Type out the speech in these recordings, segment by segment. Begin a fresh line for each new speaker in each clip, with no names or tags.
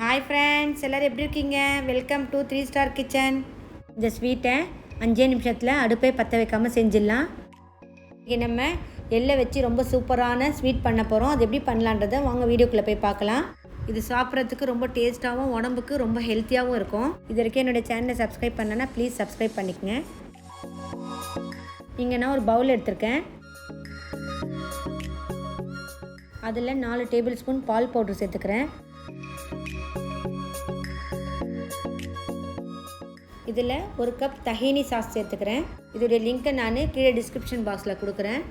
Hi friends, எல்லோரும் எப்படி இருக்கீங்க? Welcome to 3 star kitchen. இந்த ஸ்வீட்டை 5 நிமிஷத்தில் அடுப்பை பற்ற வைக்காமல் செஞ்சிடலாம். இங்கே நம்ம எள்ளை வச்சு ரொம்ப சூப்பரான ஸ்வீட் பண்ண போகிறோம். அது எப்படி பண்ணலான்றதை வாங்க வீடியோக்குள்ளே போய் பார்க்கலாம். இது சாப்பிட்றதுக்கு ரொம்ப டேஸ்ட்டாகவும் உடம்புக்கு ரொம்ப ஹெல்த்தியாகவும் இருக்கும். இது வரைக்கும் என்னுடைய சேனலை சப்ஸ்கிரைப் பண்ணனா ப்ளீஸ் சப்ஸ்கிரைப் பண்ணிக்கங்க. இங்கே நான் ஒரு பவுல் எடுத்திருக்கேன். அதில் 4 டேபிள் ஸ்பூன் பால் பவுடர் சேர்த்துக்கிறேன். இதில் 1 கப் தஹினி சாஸ் சேர்த்துக்கிறேன். இதோடைய லிங்க்கை நான் கீழே டிஸ்கிரிப்ஷன் பாக்ஸில் கொடுக்குறேன்.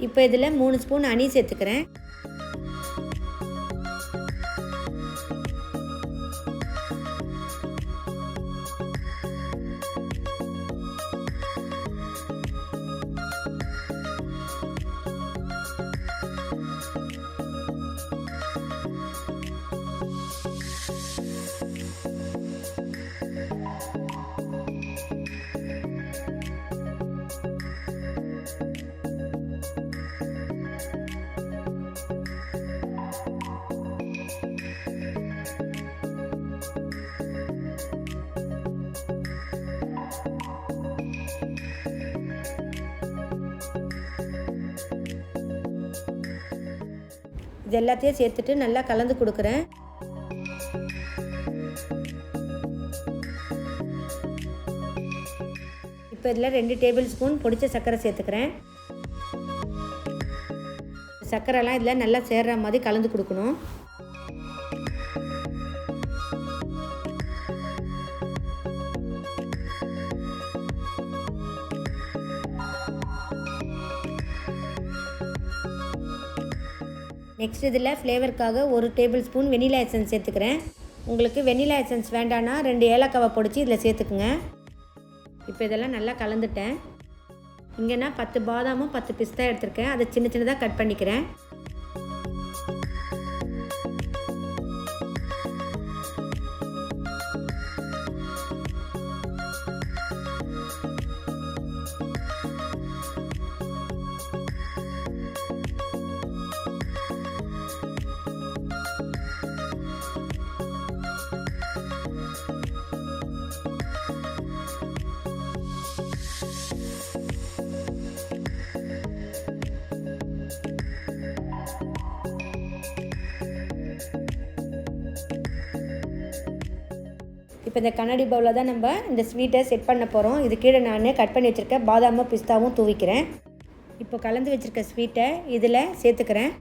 இப்போ இதில் 3 ஸ்பூன் ஹனி சேர்த்துக்கிறேன். இது எல்லாத்தையும் சேர்த்துட்டு நல்லா கலந்து கொடுக்குறேன். இப்போ இதில் 2 டேபிள் ஸ்பூன் பொடிச்ச சர்க்கரை சேர்த்துக்கிறேன். சர்க்கரைலாம் இதில் நல்லா சேர்ற மாதிரி கலந்து கொடுக்கணும். நெக்ஸ்ட் இதில் ஃப்ளேவருக்காக 1 டேபிள் ஸ்பூன் வெனிலா எசன்ஸ் சேர்த்துக்கிறேன். உங்களுக்கு வெனிலா எசன்ஸ் வேண்டான்னா 2 ஏலக்காவை பொடிச்சு இதில் சேர்த்துக்குங்க. இப்போ இதெல்லாம் நல்லா கலந்துட்டேன். இங்கே நான் 10 பாதாமும் 10 பிஸ்தா எடுத்திருக்கேன். அதை சின்ன சின்னதாக கட் பண்ணிக்கிறேன். இப்போ இந்த கண்ணாடி பவுலில் தான் நம்ம இந்த ஸ்வீட்டை செட் பண்ண போகிறோம். இது கீழே நான் கட் பண்ணி வச்சுருக்க பாதாமும் பிஸ்தாவும் தூவிக்கிறேன். இப்போ கலந்து வச்சுருக்க ஸ்வீட்டை இதில் சேர்த்துக்கிறேன்.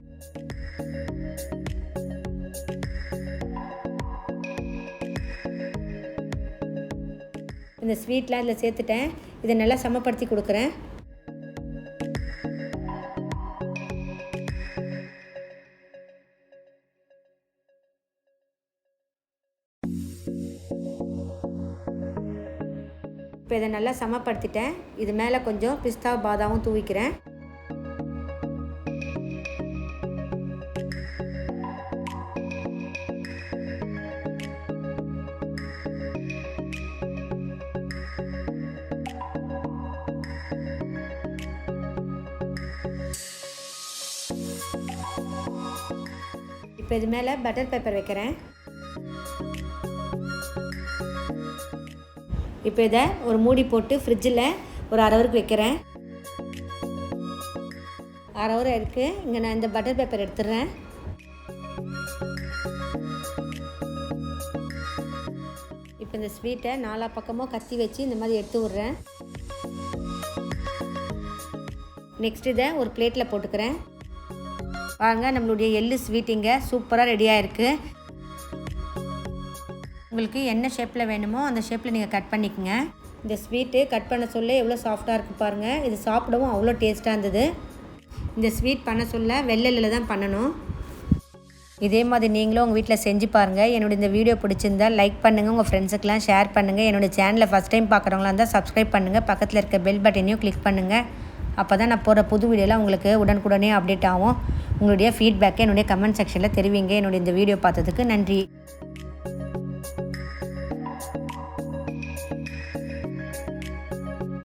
இந்த ஸ்வீட்லாம் இதில் சேர்த்துட்டேன். இதை நல்லா சமப்படுத்தி கொடுக்குறேன். இப்போ இதை நல்லா சமப்படுத்திட்டேன். இது மேலே கொஞ்சம் பிஸ்தா பாதாமும் தூவிக்கிறேன். இப்போ இது மேலே பட்டர் பேப்பர் வைக்கிறேன். இப்போ இதை ஒரு மூடி போட்டு ஃப்ரிட்ஜில் ஒரு 1/2 ஹவருக்கு வைக்கிறேன். 1/2 ஹவர் இருக்குது. இங்கே நான் இந்த பட்டர் பேப்பர் எடுத்துடுறேன். இப்போ இந்த ஸ்வீட்டை 4 பக்கமும் கத்தி வச்சு இந்த மாதிரி எடுத்து விட்றேன். நெக்ஸ்ட் இதை ஒரு பிளேட்டில் போட்டுக்கிறேன். பாருங்கள், நம்மளுடைய எள்ளு ஸ்வீட் இங்கே சூப்பராக ரெடியாக இருக்குது. உங்களுக்கு என்ன ஷேப்பில் வேணுமோ அந்த ஷேப்பில் நீங்கள் கட் பண்ணிக்கோங்க. இந்த ஸ்வீட்டு கட் பண்ண சொல்ல எவ்வளோ சாஃப்டாக இருக்குது பாருங்கள். இது சாப்பிடவும் அவ்வளோ டேஸ்ட்டாக இருந்தது. இந்த ஸ்வீட் பண்ண சொல்ல வெள்ளையில் தான் பண்ணணும். இதே மாதிரி நீங்களும் உங்கள் வீட்டில் செஞ்சு பாருங்கள். என்னோட இந்த வீடியோ பிடிச்சிருந்தால் லைக் பண்ணுங்கள், உங்கள் ஃப்ரெண்ட்ஸுக்கெலாம் ஷேர் பண்ணுங்கள். என்னோடய சேனலை ஃபஸ்ட் டைம் பார்க்குறவங்களா இருந்தால் சப்ஸ்கிரைப் பண்ணுங்கள். பக்கத்தில் இருக்க பெல் பட்டனையும் கிளிக் பண்ணுங்கள். அப்போ தான் நான் போகிற புது வீடியோலாம் உங்களுக்கு உடனுக்குடனே அப்டேட் ஆகும். உங்களுடைய ஃபீட்பேக்கை என்னுடைய கமெண்ட் செக்ஷனில் தெரிவிங்க. என்னுடைய இந்த வீடியோ பார்த்ததுக்கு நன்றி.